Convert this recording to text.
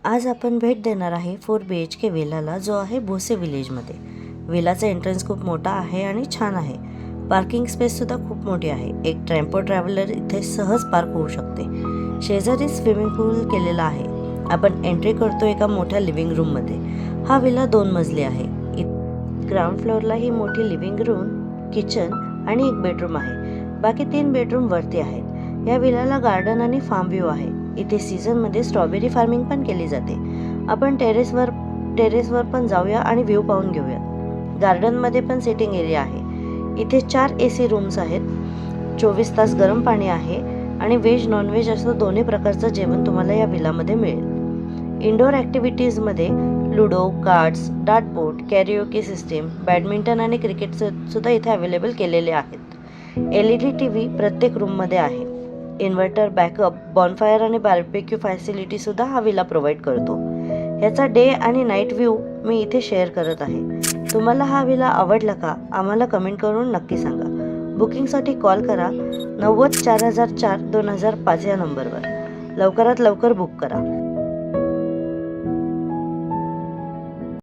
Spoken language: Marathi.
आज आपण भेट देणार आहे 4 BHK विलाला, जो आहे भोसे विलेजमध्ये। विलाचा एंट्रन्स खूप मोठा आहे आणि छान आहे। पार्किंग स्पेस सुद्धा खूप मोठी आहे। एक टेम्पो ट्रॅव्हलर इथे सहज पार्क होऊ शकते। शेजारी स्विमिंग पूल केलेला आहे। आपण एंट्री करतो एका मोठ्या लिव्हिंग रूममध्ये। हा विला 2 मजली आहे। ग्राउंड फ्लोअरला ही मोठी लिव्हिंग रूम, किचन आणि एक बेडरूम आहे। बाकी 3 बेडरूम वरती आहेत। या विलाला गार्डन आणि फार्म व्ह्यू आहे। इथे सीझनमध्ये स्ट्रॉबेरी फार्मिंग पण केली जाते। आपण टेरेसवर पण जाऊया आणि व्ह्यू पाहून घेऊया। गार्डनमध्ये पण सिटिंग एरिया आहे। इथे 4 AC रूम्स आहेत। 24 तास गरम पाणी आहे आणि व्हेज नॉन व्हेज असं दोन्ही प्रकारचं जेवण तुम्हाला या विलामध्ये मिळेल। इंडोर ॲक्टिव्हिटीजमध्ये ludo, cards, dartboard, karaoke system, badminton आणि क्रिकेट सुद्धा इथे अवेलेबल केलेले आहेत। LED TV प्रत्येक रूममध्ये आहे। इन्व्हर्टर, बॅकअप, बॉनफायर आणि बार्बेक्यू फॅसिलिटी सुद्धा हा विला प्रोव्हाइड करतो। याचा डे आणि नाईट व्ह्यू मी इथे शेअर करत आहे। तुम्हाला हा विला आवडला का? आम्हाला कमेंट करून नक्की सांगा। बुकिंगसाठी कॉल करा 90 4004 2005 या नंबरवर। लवकरात लवकर बुक करा।